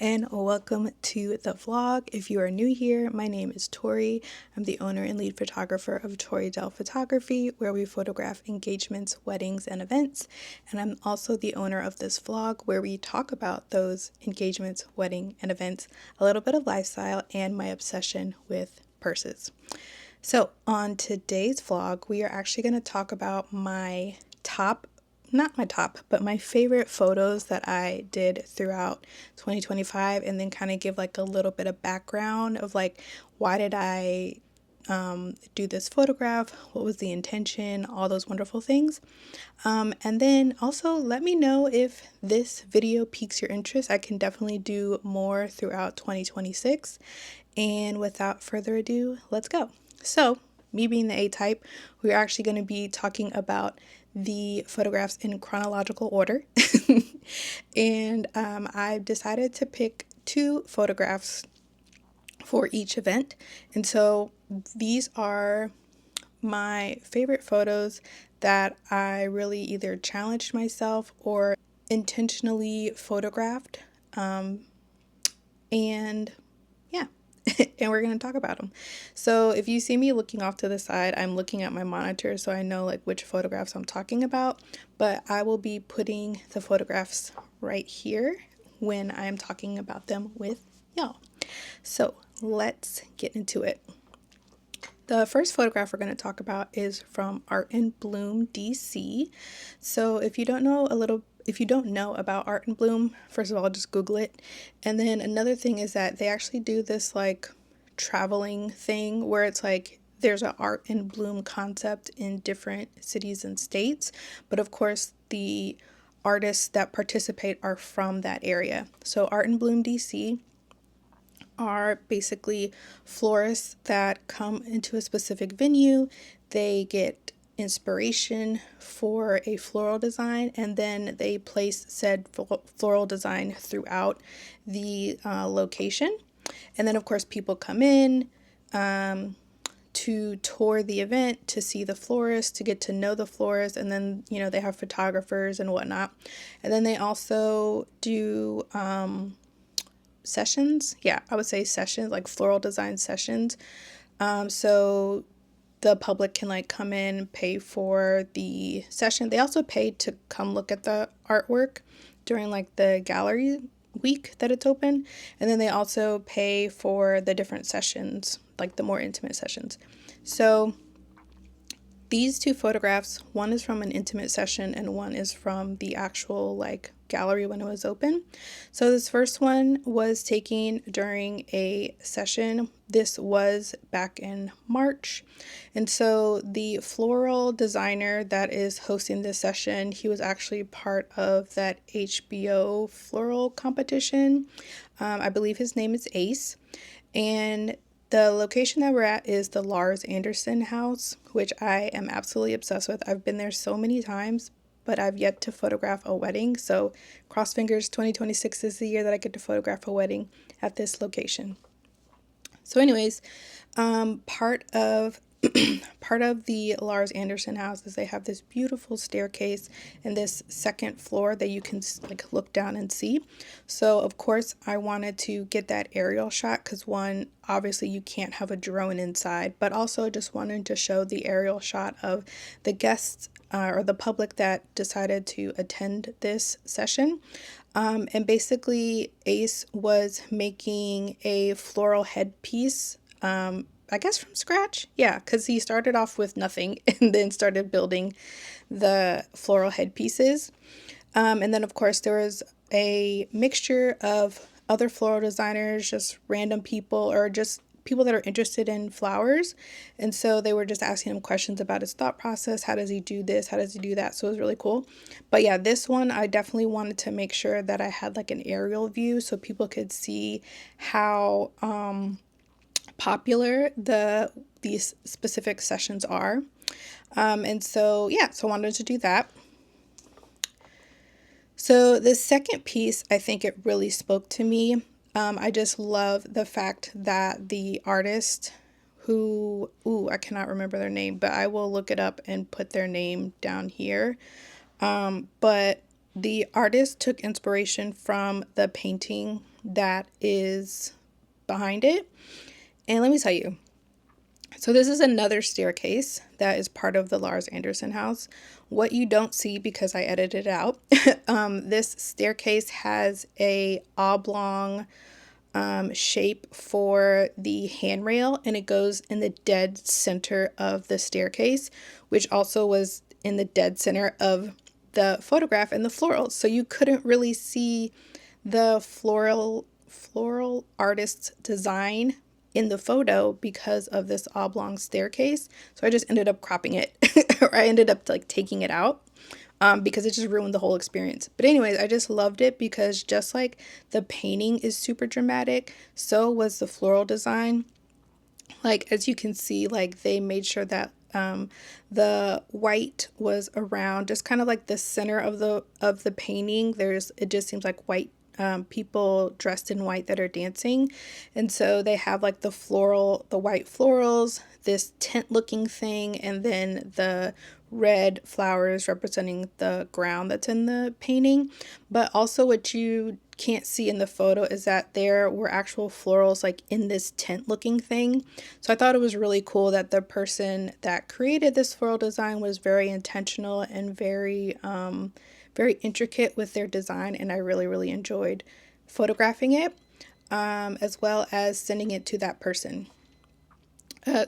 and welcome to the vlog. If you are new here, my name is Tori. I'm the owner and lead photographer of Tori Del Photography, where we photograph engagements, weddings, and events. And I'm also the owner of this vlog where we talk about those engagements, wedding, and events, a little bit of lifestyle, and my obsession with purses. So on today's vlog, we are actually going to talk about my my favorite photos that I did throughout 2025, and then kind of give like a little bit of background of like, why did I do this photograph? What was the intention? All those wonderful things. And then also let me know if this video piques your interest. I can definitely do more throughout 2026. And without further ado, let's go. So, me being the A-type, we're actually going to be talking about the photographs in chronological order. And I've decided to pick 2 photographs for each event. And so these are my favorite photos that I really either challenged myself or intentionally photographed. And yeah, and we're going to talk about them. So if you see me looking off to the side, I'm looking at my monitor so I know like which photographs I'm talking about, but I will be putting the photographs right here when I am talking about them with y'all. So let's get into it. The first photograph we're going to talk about is from Art in Bloom, DC. So if you don't know about Art in Bloom, first of all, just Google it. And then another thing is that they actually do this like traveling thing where it's like there's an Art in Bloom concept in different cities and states, but of course the artists that participate are from that area. So Art in Bloom, DC are basically florists that come into a specific venue. They get inspiration for a floral design, and then they place said floral design throughout the location. And then, of course, people come in to tour the event, to see the florist, to get to know the florist, and then, they have photographers and whatnot. And then they also do sessions. Yeah, I would say sessions, like floral design sessions. So the public can like come in, pay for the session. They also pay to come look at the artwork during like the gallery week that it's open. And then they also pay for the different sessions, like the more intimate sessions. So these 2 photographs, one is from an intimate session and one is from the actual like gallery when it was open. So this first one was taken during a session. This was back in March. And so the floral designer that is hosting this session, he was actually part of that HBO floral competition. I believe his name is Ace. And the location that we're at is the Lars Anderson house, which I am absolutely obsessed with. I've been there so many times, but I've yet to photograph a wedding. So cross fingers, 2026 is the year that I get to photograph a wedding at this location. So anyways, part of the Lars Anderson house is they have this beautiful staircase and this second floor that you can like look down and see. So of course I wanted to get that aerial shot because one, obviously you can't have a drone inside, but also just wanted to show the aerial shot of the guests or the public that decided to attend this session. And basically Ace was making a floral headpiece, I guess from scratch. Yeah, because he started off with nothing and then started building the floral headpieces. And then, of course, there was a mixture of other floral designers, just random people or just people that are interested in flowers. And so they were just asking him questions about his thought process. How does he do this? How does he do that? So it was really cool. But yeah, this one, I definitely wanted to make sure that I had like an aerial view so people could see how popular these specific sessions are. And so yeah, so I wanted to do that. So the second piece, I think it really spoke to me. I just love the fact that the artist who, I cannot remember their name, but I will look it up and put their name down here. But the artist took inspiration from the painting that is behind it. And let me tell you, so this is another staircase that is part of the Lars Anderson house. What you don't see, because I edited it out, this staircase has a oblong shape for the handrail, and it goes in the dead center of the staircase, which also was in the dead center of the photograph and the florals. So you couldn't really see the floral artist's design in the photo because of this oblong staircase. So I just ended up cropping it, or I ended up like taking it out. Because it just ruined the whole experience. But anyways, I just loved it because just like the painting is super dramatic, so was the floral design. Like, as you can see, like they made sure that the white was around just kind of like the center of the painting. It just seems like white people dressed in white that are dancing. And so they have like the white florals, this tent looking thing, and then the red flowers representing the ground that's in the painting. But also what you can't see in the photo is that there were actual florals like in this tent looking thing. So I thought it was really cool that the person that created this floral design was very intentional and very intricate with their design, and I really enjoyed photographing it, as well as sending it to that person,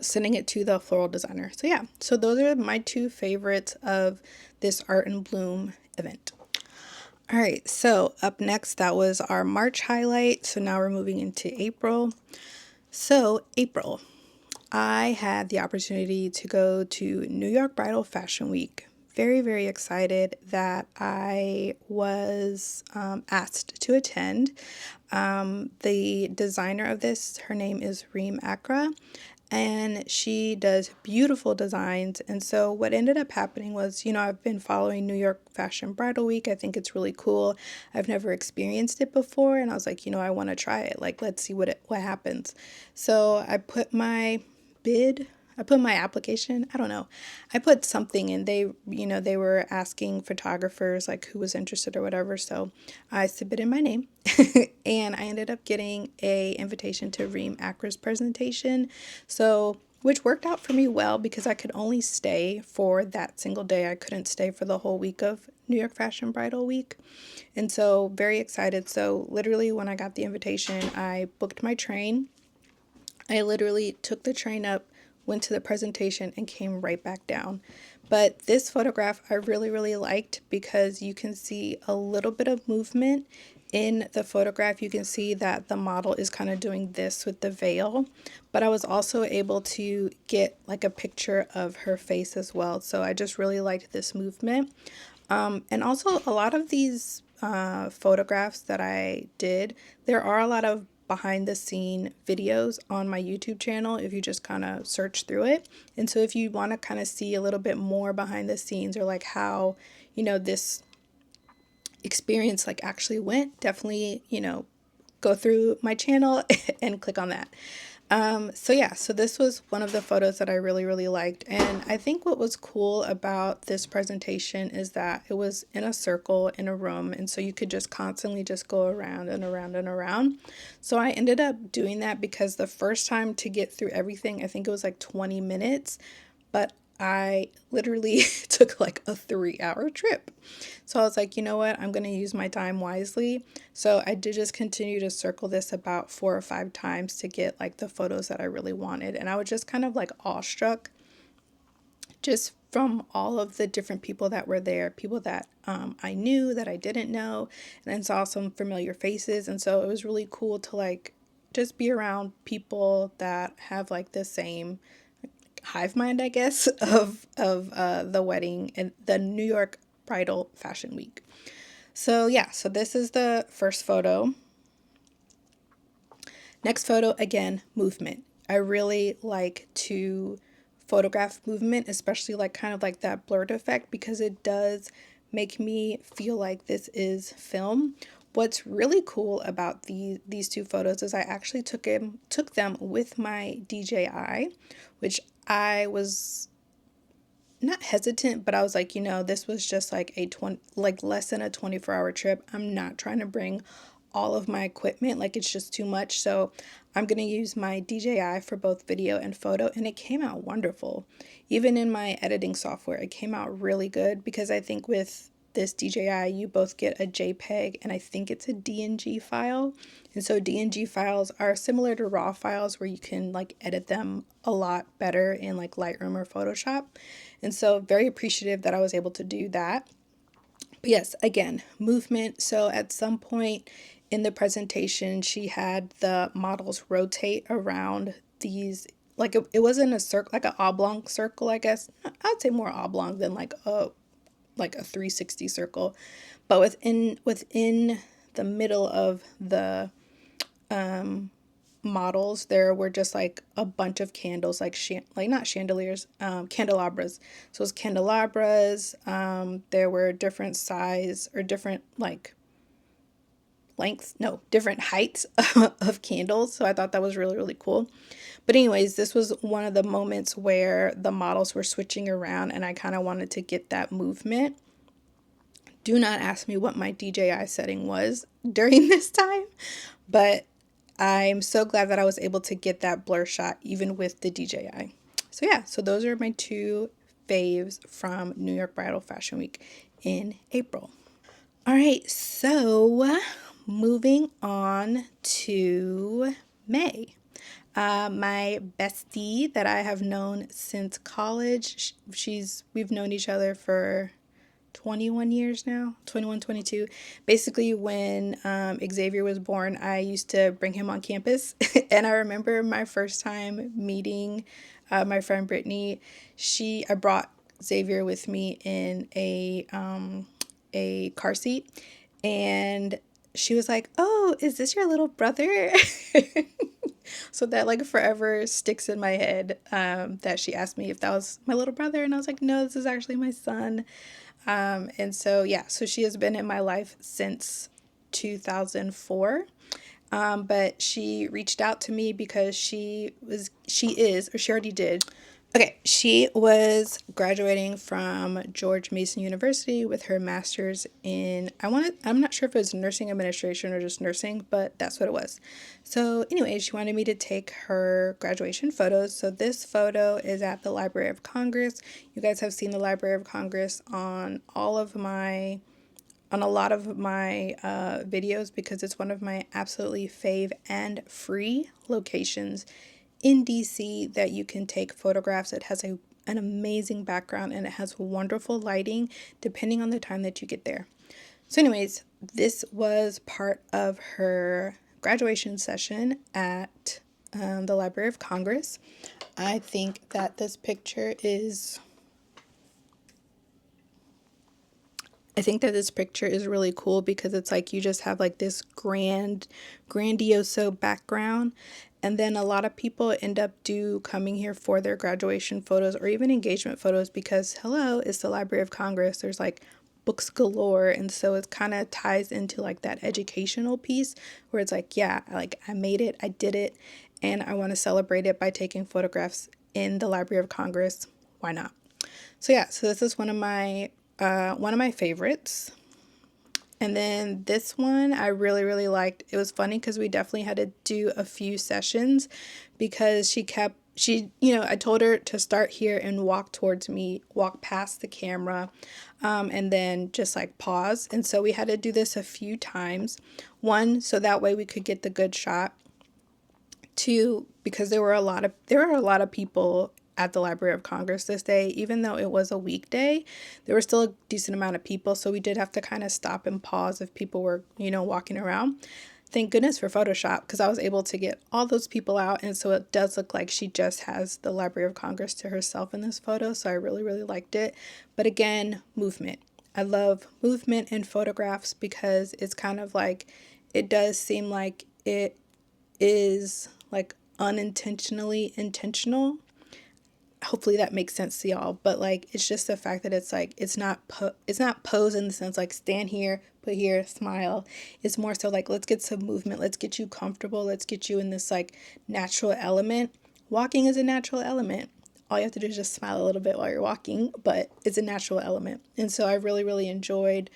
sending it to the floral designer. So yeah, so those are my two favorites of this Art in Bloom event. All right, so up next, that was our March highlight. So now we're moving into April. So April, I had the opportunity to go to New York Bridal Fashion Week. Very excited that I was asked to attend. The designer of this, her name is Reem Akra, and she does beautiful designs. And so what ended up happening was, I've been following New York Fashion Bridal Week. I think it's really cool. I've never experienced it before, and I was like, I want to try it. Like, let's see what happens. So I put my application, I don't know. I put something and they were asking photographers like who was interested or whatever. So I submitted my name and I ended up getting a invitation to Reem Akra's presentation. So, which worked out for me well because I could only stay for that single day. I couldn't stay for the whole week of New York Fashion Bridal Week. And so very excited. So literally when I got the invitation, I booked my train. I literally took the train up, went to the presentation, and came right back down. But this photograph I really liked because you can see a little bit of movement in the photograph. You can see that the model is kind of doing this with the veil, but I was also able to get like a picture of her face as well. So I just really liked this movement. And also a lot of these photographs that I did, there are a lot of behind the scene videos on my YouTube channel if you just kind of search through it. And so if you want to kind of see a little bit more behind the scenes or like how, this experience like actually went, definitely, go through my channel and click on that. So yeah, so this was one of the photos that I really liked. And I think what was cool about this presentation is that it was in a circle in a room. And so you could just constantly just go around and around and around. So I ended up doing that because the first time to get through everything, I think it was like 20 minutes, but I literally took like a 3-hour trip. So I was like, you know what? I'm going to use my time wisely. So I did just continue to circle this about 4 or 5 times to get like the photos that I really wanted. And I was just kind of like awestruck just from all of the different people that were there, people that I knew, that I didn't know, and then saw some familiar faces. And so it was really cool to like just be around people that have like the same hive mind, I guess, of the wedding and the New York Bridal Fashion Week. So yeah, so this is the first photo. Next photo, again, movement. I really like to photograph movement, especially like kind of like that blurred effect, because it does make me feel like this is film. What's really cool about these two photos is I actually took them with my DJI, which I was not hesitant, but I was like, this was just like less than a 24-hour trip. I'm not trying to bring all of my equipment. Like, it's just too much. So I'm going to use my DJI for both video and photo, and it came out wonderful. Even in my editing software, it came out really good, because I think with this DJI, you both get a JPEG and I think it's a DNG file. And so DNG files are similar to RAW files, where you can like edit them a lot better in like Lightroom or Photoshop. And so very appreciative that I was able to do that. But yes, again, movement. So at some point in the presentation, she had the models rotate around these, like it wasn't a circle, like an oblong circle, I guess. I'd say more oblong than like a 360 circle, but within the middle of the models, there were just like a bunch of candles, like not chandeliers, candelabras. So it was candelabras. There were different size, or different like lengths, no, different heights of candles. So I thought that was really, really cool. But anyways, this was one of the moments where the models were switching around, and I kind of wanted to get that movement. Do not ask me what my DJI setting was during this time, but I'm so glad that I was able to get that blur shot even with the DJI. So yeah, so those are my two faves from New York Bridal Fashion Week in April. All right, so moving on to May. My bestie that I have known since college, we've known each other for 21 years now, 21, 22. Basically, when Xavier was born, I used to bring him on campus. And I remember my first time meeting my friend Brittany. I brought Xavier with me in a car seat, and she was like, "Oh, is this your little brother?" So that like forever sticks in my head, that she asked me if that was my little brother, and I was like, "No, this is actually my son." And so yeah, so she has been in my life since 2004. But she reached out to me because she already did. Okay, she was graduating from George Mason University with her master's in, I'm not sure if it was nursing administration or just nursing, but that's what it was. So anyway, she wanted me to take her graduation photos. So this photo is at the Library of Congress. You guys have seen the Library of Congress on a lot of my videos, because it's one of my absolutely fave and free locations in DC that you can take photographs. It has an amazing background, and it has wonderful lighting depending on the time that you get there. So anyways, this was part of her graduation session at the Library of Congress. I think that this picture is really cool, because it's like you just have like this grandioso background. And then a lot of people end up coming here for their graduation photos or even engagement photos, because hello, it's the Library of Congress. There's like books galore. And so it kind of ties into like that educational piece, where it's like, yeah, like I made it, I did it, and I want to celebrate it by taking photographs in the Library of Congress. Why not? So yeah, so this is one of my favorites. And then this one I really, really liked. It was funny because we definitely had to do a few sessions, because I told her to start here and walk towards me, walk past the camera, and then just like pause. And so we had to do this a few times. One, so that way we could get the good shot. Two, because there were a lot of people at the Library of Congress this day. Even though it was a weekday, there were still a decent amount of people, so we did have to kind of stop and pause if people were, walking around. Thank goodness for Photoshop, because I was able to get all those people out, and so it does look like she just has the Library of Congress to herself in this photo, so I really, really liked it. But again, movement. I love movement in photographs, because it's kind of like, it does seem like it is like unintentionally intentional. Hopefully that makes sense to y'all, but like, it's just the fact that it's like, it's not pose in the sense like stand here, put here, smile. It's more so like, let's get some movement, let's get you comfortable, let's get you in this like natural element. Walking is a natural element. All you have to do is just smile a little bit while you're walking, but it's a natural element. And so I really, really enjoyed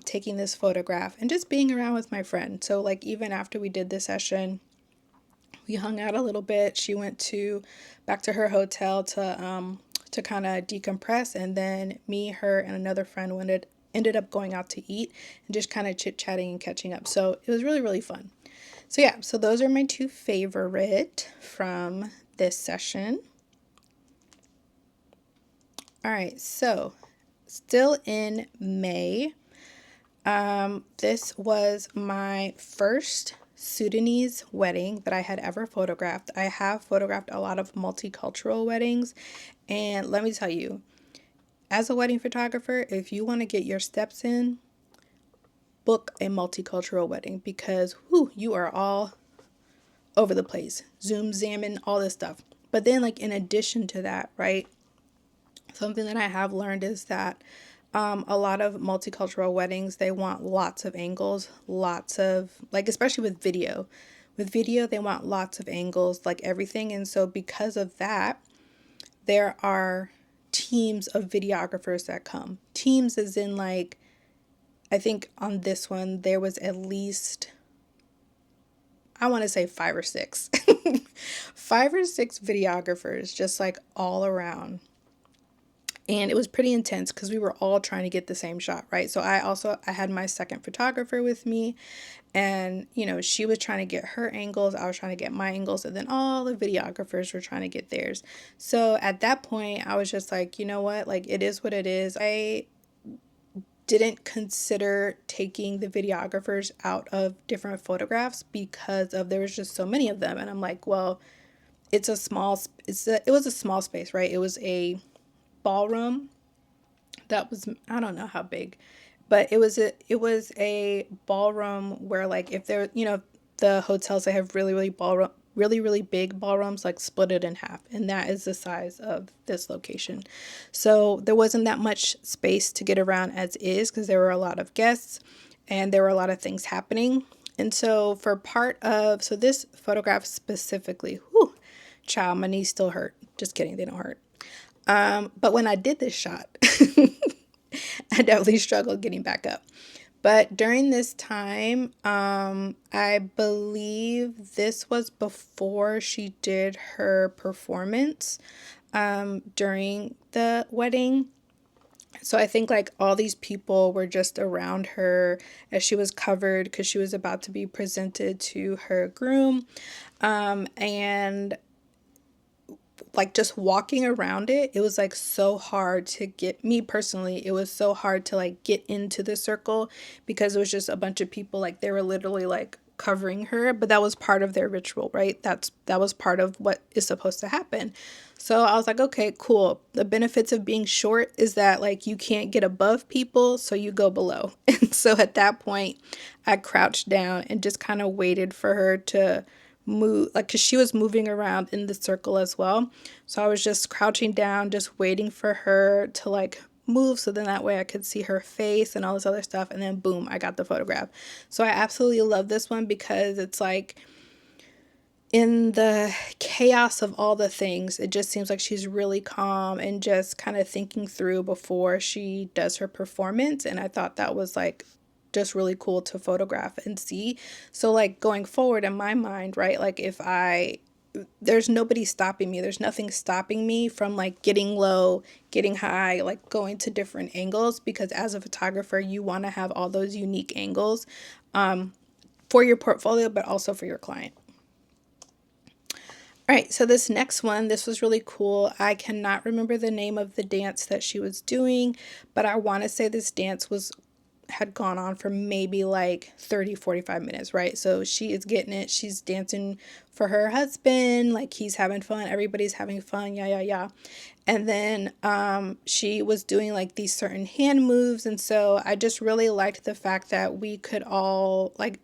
taking this photograph and just being around with my friend. So like even after we did this session, we hung out a little bit. She went to back to her hotel to kind of decompress, and then me, her, and another friend ended up going out to eat and just kind of chit chatting and catching up. So it was really really fun. So yeah, so those are my two favorite from this session. All right, so still in May. This was my first Sudanese wedding that I had ever photographed. I have photographed a lot of multicultural weddings, and let me tell you, as a wedding photographer, if you want to get your steps in, book a multicultural wedding because you are all over the place. Zoom, zamming, all this stuff. But then, like, in addition to that, right, something that I have learned is that a lot of multicultural weddings, they want lots of angles, lots of, like, especially with video. With video, they want lots of angles, like everything. And so because of that, there are teams of videographers that come. Teams as in, like, I think on this one, there was at least, I want to say 5 or 6. 5 or 6 videographers just like all around. And it was pretty intense because we were all trying to get the same shot, right? So I had my second photographer with me, and she was trying to get her angles, I was trying to get my angles, and then all the videographers were trying to get theirs. So at that point I was just like, you know what, like, it is what it is. I didn't consider taking the videographers out of different photographs because there was just so many of them, and I'm like, well, it was a small space, right? It was a ballroom that was, I don't know how big, but it was a ballroom where, like, if there, the hotels, they have really big ballrooms, like, split it in half, and that is the size of this location. So there wasn't that much space to get around as is because there were a lot of guests and there were a lot of things happening. And so so this photograph specifically, child, my knees still hurt. Just kidding, they don't hurt. But when I did this shot, I definitely struggled getting back up. But during this time, I believe this was before she did her performance during the wedding. So I think, like, all these people were just around her as she was covered because she was about to be presented to her groom. And like, just walking around it was like so hard to get me personally. It was so hard to, like, get into the circle because it was just a bunch of people, like, they were literally like covering her, but that was part of their ritual, right? That was part of what is supposed to happen. So I was like, okay, cool. The benefits of being short is that, like, you can't get above people, so you go below. And so at that point, I crouched down and just kind of waited for her to move, like, because she was moving around in the circle as well. So I was just crouching down, just waiting for her to, like, move, so then that way I could see her face and all this other stuff, and then boom, I got the photograph. So I absolutely love this one because it's like, in the chaos of all the things, it just seems like she's really calm and just kind of thinking through before she does her performance. And I thought that was, like, just really cool to photograph and see. So, like, going forward in my mind, right, like, there's nobody stopping me. There's nothing stopping me from, like, getting low, getting high, like, going to different angles, because as a photographer, you want to have all those unique angles for your portfolio, but also for your client. All right, so this next one, this was really cool. I cannot remember the name of the dance that she was doing, but I want to say this dance had gone on for maybe like 30-45 minutes, right? So she is getting it. She's dancing for her husband, like, he's having fun, everybody's having fun, yeah. And then she was doing, like, these certain hand moves, and so I just really liked the fact that we could all, like,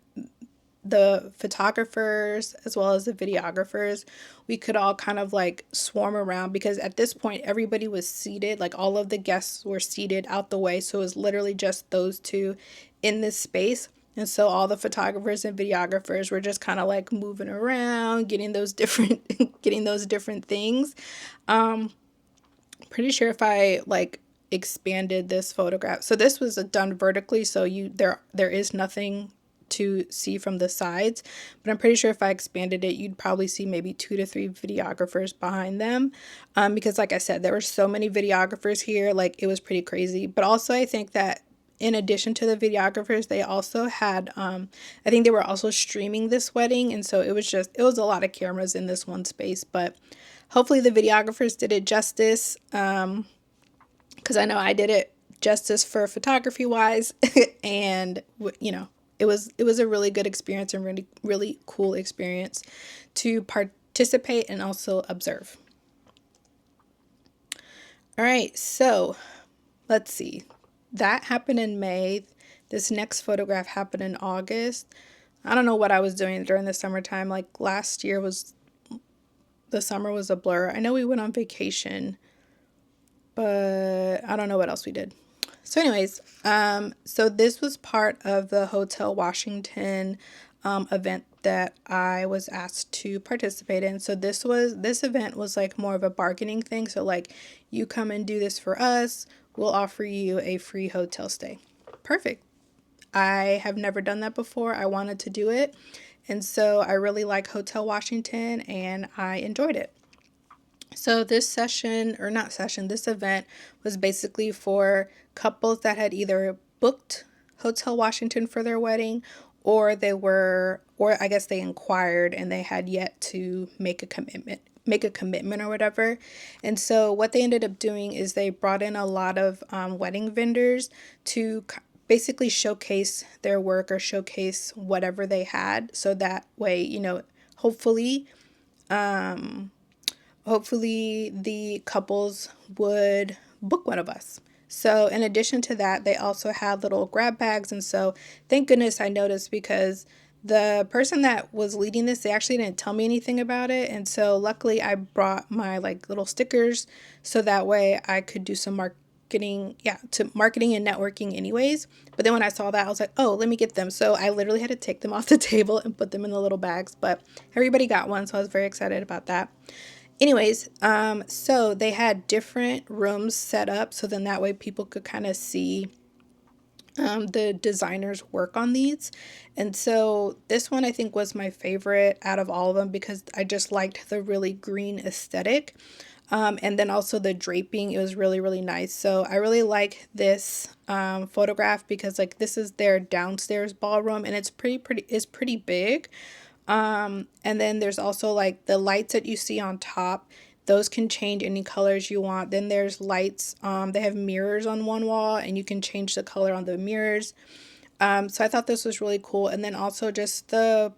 the photographers as well as the videographers, we could all kind of, like, swarm around, because at this point everybody was seated, like, all of the guests were seated out the way, so it was literally just those two in this space. And so all the photographers and videographers were just kind of, like, moving around, getting those different things. Pretty sure if I, like, expanded this photograph. So this was done vertically, so there is nothing to see from the sides, but I'm pretty sure if I expanded it, you'd probably see maybe 2 to 3 videographers behind them, because like I said, there were so many videographers here, like it was pretty crazy. But also I think that in addition to the videographers, they also had I think they were also streaming this wedding, and so it was a lot of cameras in this one space. But hopefully the videographers did it justice, because I know I did it justice for photography wise. And you know, it was a really good experience and really really cool experience to participate and also observe. All right, so let's see. That happened in May. This next photograph happened in August. I don't know what I was doing during the summertime. Like last year was the summer was a blur. I know we went on vacation, but I don't know what else we did. So anyways, so this was part of the Hotel Washington event that I was asked to participate in. So this event was like more of a bargaining thing. So like, you come and do this for us, we'll offer you a free hotel stay. Perfect. I have never done that before. I wanted to do it. And so I really like Hotel Washington and I enjoyed it. So this session, or not session, this event was basically for couples that had either booked Hotel Washington for their wedding, or I guess they inquired and they had yet to make a commitment or whatever. And so what they ended up doing is they brought in a lot of wedding vendors to basically showcase their work or showcase whatever they had. So that way, you know, hopefully, hopefully the couples would book one of us. So in addition to that, they also had little grab bags. And so thank goodness I noticed, because the person that was leading this, they actually didn't tell me anything about it. And so luckily I brought my like little stickers so that way I could do some marketing and networking anyways. But then when I saw that, I was like, oh, let me get them. So I literally had to take them off the table and put them in the little bags, but everybody got one. So I was very excited about that. Anyways, so they had different rooms set up, so then that way people could kind of see the designers work on these. And so this one I think was my favorite out of all of them, because I just liked the really green aesthetic. And then also the draping, it was really, really nice. So I really like this photograph, because like this is their downstairs ballroom and it's pretty big. And then there's also like the lights that you see on top. Those can change any colors you want. Then there's lights. They have mirrors on one wall and you can change the color on the mirrors. So I thought this was really cool. And then also just the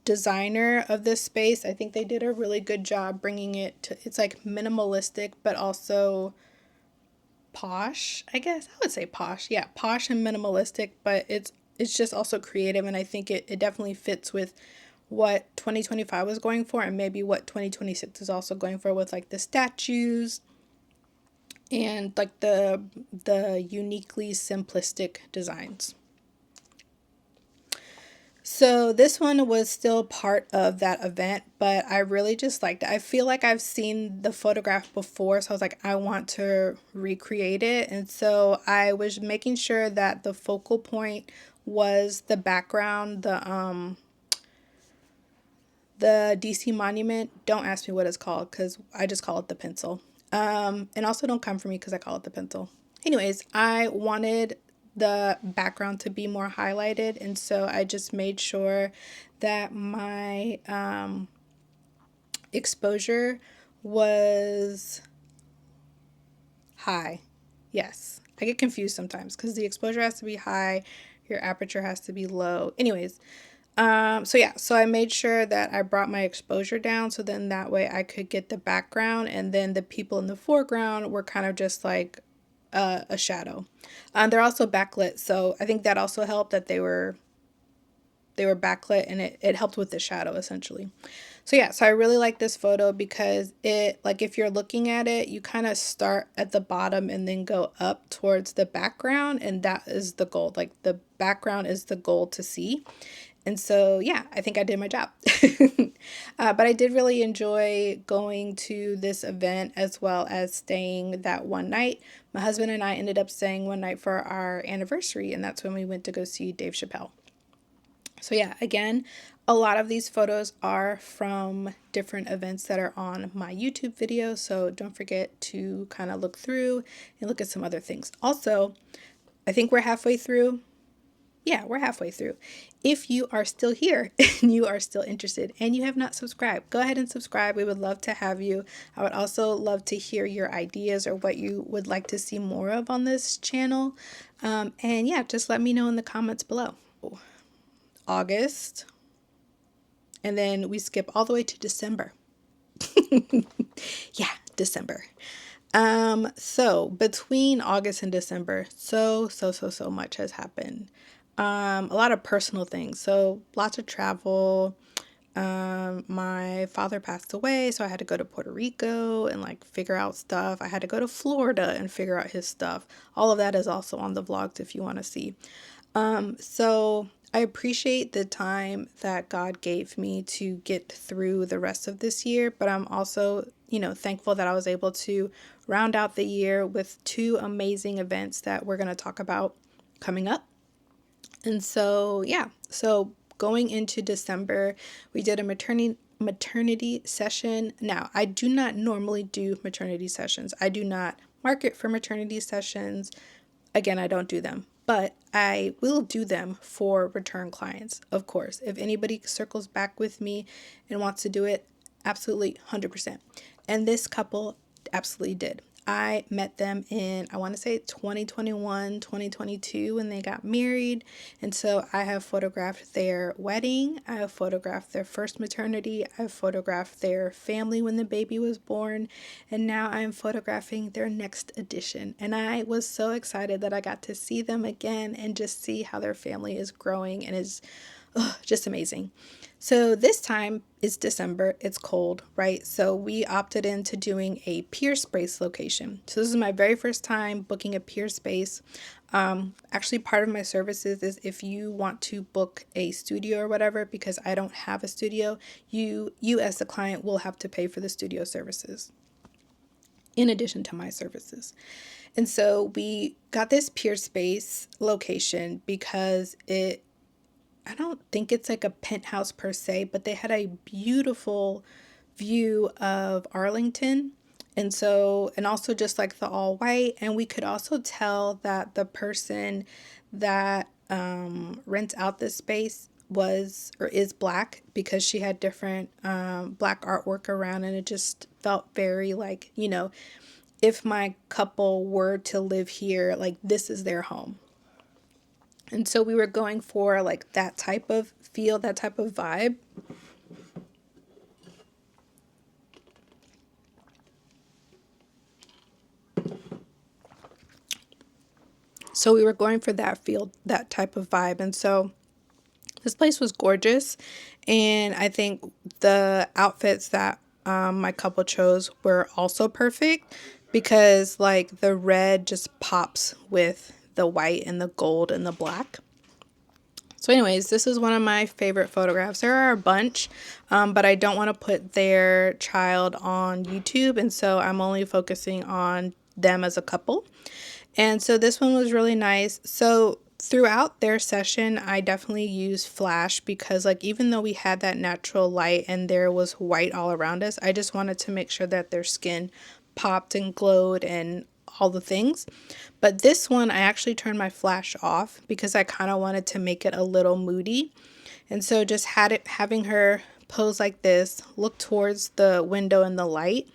designer of this space, I think they did a really good job bringing it to, it's like minimalistic, but also posh, I guess. I would say posh. Yeah, posh and minimalistic, but it's just also creative. And I think it definitely fits with what 2025 was going for, and maybe what 2026 is also going for, with like the statues and like the uniquely simplistic designs. So this one was still part of that event, but I really just liked it. I feel like I've seen the photograph before, so I was like, I want to recreate it. And so I was making sure that the focal point was the background, the DC monument. Don't ask me what it's called, because I just call it the pencil. And also don't come for me because I call it the pencil. Anyways, I wanted the background to be more highlighted, and so I just made sure that my exposure was high. Yes, I get confused sometimes because the exposure has to be high, your aperture has to be low. Anyways, so I made sure that I brought my exposure down, so then that way I could get the background, and then the people in the foreground were kind of just like a shadow. They're also backlit, so I think that also helped that they were backlit, and it helped with the shadow essentially. So yeah, so I really like this photo because it, like, if you're looking at it, you kind of start at the bottom and then go up towards the background, and that is the goal. Like, the background is the goal to see. And so, yeah, I think I did my job. But I did really enjoy going to this event as well as staying that one night. My husband and I ended up staying one night for our anniversary, and that's when we went to go see Dave Chappelle. So, yeah, again, a lot of these photos are from different events that are on my YouTube video. So, don't forget to kind of look through and look at some other things. Also, I think we're halfway through. Yeah, we're halfway through. If you are still here and you are still interested and you have not subscribed, go ahead and subscribe. We would love to have you. I would also love to hear your ideas or what you would like to see more of on this channel. And yeah, just let me know in the comments below. August, and then we skip all the way to December. Yeah, December. So between August and December, so much has happened. A lot of personal things. So lots of travel. My father passed away, so I had to go to Puerto Rico and like figure out stuff. I had to go to Florida and figure out his stuff. All of that is also on the vlogs if you want to see. So I appreciate the time that God gave me to get through the rest of this year, but I'm also, thankful that I was able to round out the year with two amazing events that we're going to talk about coming up. And so, yeah, so going into December, we did a maternity session. Now, I do not normally do maternity sessions. I do not market for maternity sessions. Again, I don't do them, but I will do them for return clients, of course. If anybody circles back with me and wants to do it, absolutely 100%. And this couple absolutely did. I met them in, I want to say 2021, 2022 when they got married. And so I have photographed their wedding. I have photographed their first maternity. I have photographed their family when the baby was born. And now I'm photographing their next edition. And I was so excited that I got to see them again and just see how their family is growing and is just amazing. So this time it's December, it's cold, right? So we opted into doing a pier space location. So this is my very first time booking a pier space. Actually, part of my services is if you want to book a studio or whatever, because I don't have a studio, you as the client will have to pay for the studio services in addition to my services. And so we got this pier space location because I don't think it's like a penthouse per se, but they had a beautiful view of Arlington. And also just like the all white. And we could also tell that the person that rents out this space was or is black because she had different black artwork around, and it just felt very like, if my couple were to live here, like this is their home. And so we were going for like that type of feel, that type of vibe. So we were going for that feel, that type of vibe. And so this place was gorgeous. And I think the outfits that my couple chose were also perfect because like the red just pops with the white and the gold and the black. So anyways, this is one of my favorite photographs. There are a bunch, but I don't want to put their child on YouTube. And so I'm only focusing on them as a couple. And so this one was really nice. So throughout their session, I definitely used flash because like even though we had that natural light and there was white all around us, I just wanted to make sure that their skin popped and glowed and all the things. But this one, I actually turned my flash off because I kind of wanted to make it a little moody. And so just having her pose like this, look towards the window and the light.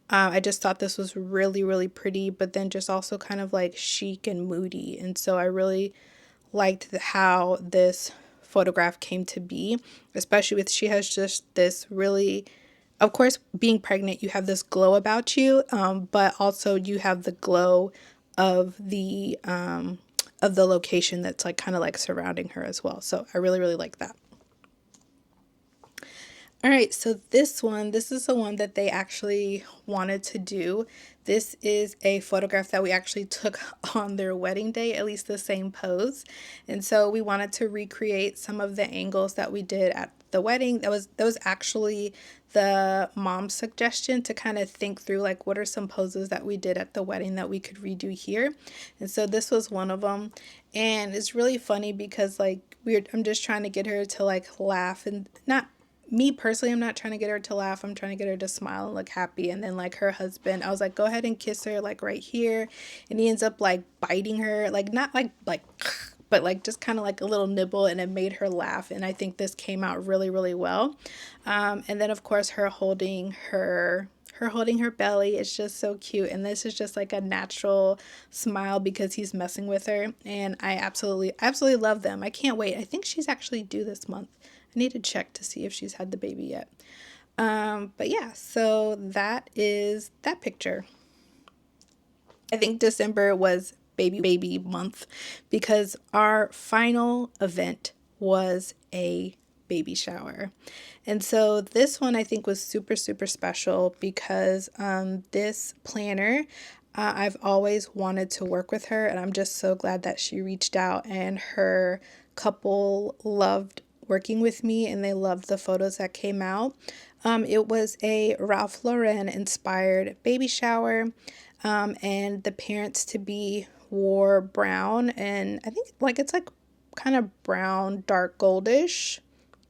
I just thought this was really, really pretty, but then just also kind of like chic and moody. And so I really liked how this photograph came to be, especially with she has just this really, of course, being pregnant, you have this glow about you, but also you have the glow of the location that's like kind of like surrounding her as well. So I really, really like that. All right, so this is the one that they actually wanted to do. This is a photograph that we actually took on their wedding day, at least the same pose. And so we wanted to recreate some of the angles that we did at the wedding. That was actually the mom's suggestion to kind of think through like what are some poses that we did at the wedding that we could redo here. And so this was one of them. And it's really funny because like I'm just trying to get her to like laugh and not me personally, I'm not trying to get her to laugh. I'm trying to get her to smile and look happy. And then like her husband, I was like, go ahead and kiss her like right here. And he ends up like biting her, like not like but like just kind of like a little nibble, and it made her laugh. And I think this came out really, really well. And then of course her holding her belly is just so cute, and this is just like a natural smile because he's messing with her, and I absolutely love them. I can't wait. I think she's actually due this month. I need to check to see if she's had the baby yet. But yeah, so that is that picture. I think December was baby month because our final event was a baby shower. And so this one I think was super, super special because this planner, I've always wanted to work with her, and I'm just so glad that she reached out and her couple loved working with me and they loved the photos that came out. It was a Ralph Lauren inspired baby shower, and the parents to be wore brown, and I think like it's like kind of brown, dark goldish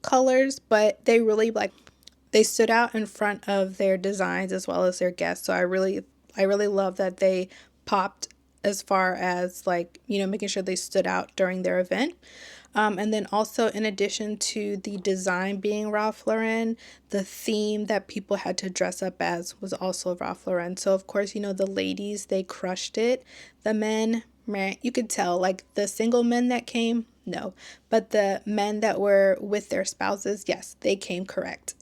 colors, but they really like they stood out in front of their designs as well as their guests. So I really love that they popped as far as like, making sure they stood out during their event. And then also, in addition to the design being Ralph Lauren, the theme that people had to dress up as was also Ralph Lauren. So, of course, the ladies, they crushed it. The men, man, you could tell, like the single men that came, no. But the men that were with their spouses, yes, they came correct.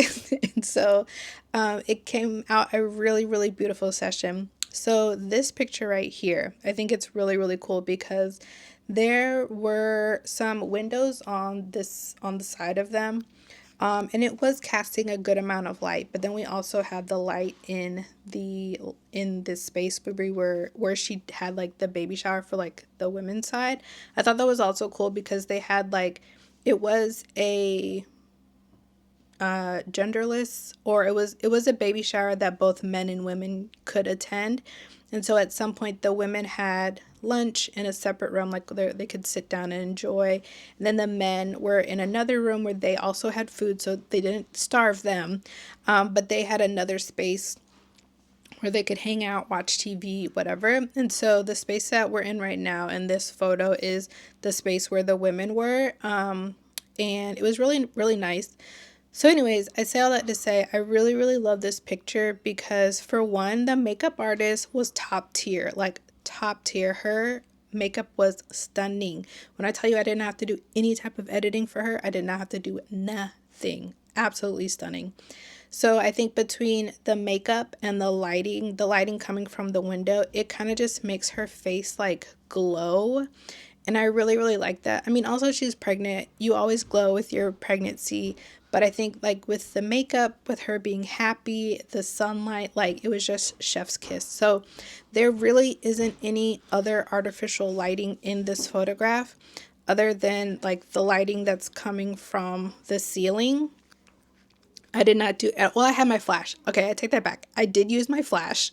And so it came out a really, really beautiful session. So, this picture right here, I think it's really, really cool because there were some windows on the side of them, and it was casting a good amount of light. But then we also had the light in this space where she had like the baby shower for like the women's side. I thought that was also cool because they had like it was a genderless, or it was a baby shower that both men and women could attend. And so at some point the women had lunch in a separate room, like they could sit down and enjoy, and then the men were in another room where they also had food, so they didn't starve them, but they had another space where they could hang out, watch TV, whatever. And so the space that we're in right now in this photo is the space where the women were, and it was really, really nice. So anyways, I say all that to say I really, really love this picture because, for one, the makeup artist was top tier, like top tier. Her makeup was stunning. When I tell you I didn't have to do any type of editing for her, I did not have to do nothing. Absolutely stunning. So I think between the makeup and the lighting coming from the window, it kind of just makes her face like glow. And I really, really like that. I mean, also she's pregnant. You always glow with your pregnancy. But I think like with the makeup, with her being happy, the sunlight, like it was just chef's kiss. So there really isn't any other artificial lighting in this photograph other than like the lighting that's coming from the ceiling. I did not do, well, I had my flash. Okay, I take that back. I did use my flash,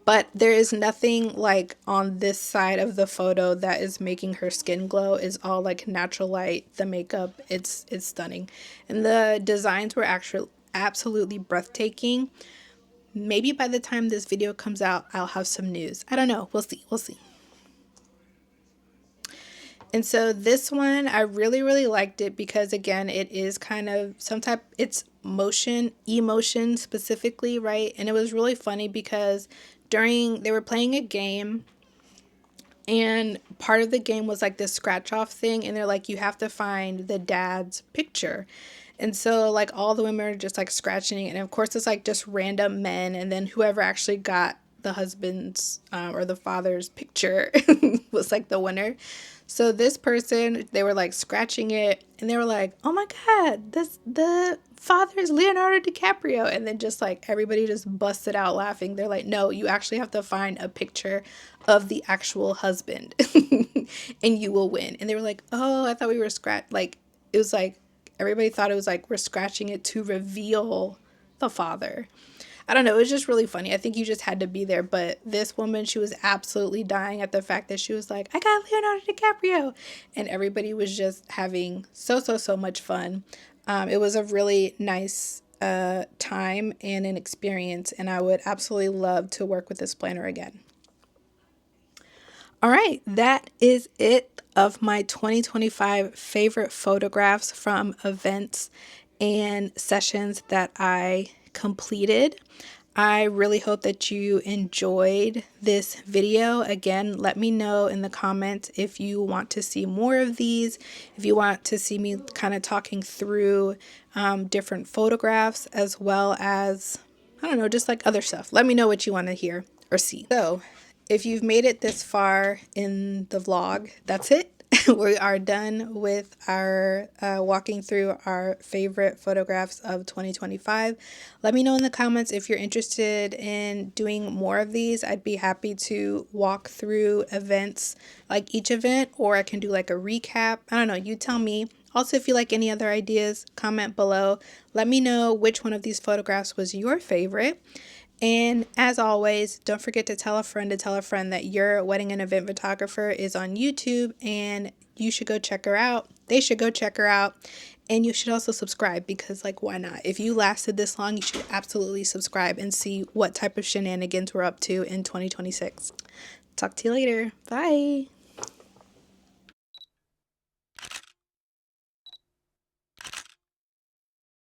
but there is nothing like on this side of the photo that is making her skin glow. It's all like natural light, the makeup, it's stunning. And the designs were actually absolutely breathtaking. Maybe by the time this video comes out, I'll have some news. I don't know. We'll see. We'll see. And so this one, I really, really liked it because, again, it is kind of it's emotion specifically, right? And it was really funny because they were playing a game, and part of the game was like this scratch off thing. And they're like, you have to find the dad's picture. And so like all the women are just like scratching. And of course it's like just random men. And then whoever actually got the husband's or the father's picture was like the winner. So this person, they were like scratching it and they were like, oh my God, the father is Leonardo DiCaprio. And then just like everybody just busted out laughing. They're like, no, you actually have to find a picture of the actual husband and you will win. And they were like, oh, I thought we were like, it was like, everybody thought it was like we're scratching it to reveal the father. I don't know. It was just really funny. I think you just had to be there. But this woman, she was absolutely dying at the fact that she was like, I got Leonardo DiCaprio. And everybody was just having so much fun. It was a really nice time and an experience. And I would absolutely love to work with this planner again. All right, that is it of my 2025 favorite photographs from events and sessions that I completed. I really hope that you enjoyed this video. Again, let me know in the comments if you want to see more of these, if you want to see me kind of talking through different photographs as well as, I don't know, just like other stuff. Let me know what you want to hear or see. So if you've made it this far in the vlog, that's it. We are done with our walking through our favorite photographs of 2025. Let me know in the comments if you're interested in doing more of these. I'd be happy to walk through events, like each event, or I can do like a recap. I don't know, you tell me. Also, if you like any other ideas, comment below. Let me know which one of these photographs was your favorite. And as always, don't forget to tell a friend that your wedding and event photographer is on YouTube and you should go check her out. They should go check her out. And you should also subscribe because, like, why not? If you lasted this long, you should absolutely subscribe and see what type of shenanigans we're up to in 2026. Talk to you later. Bye.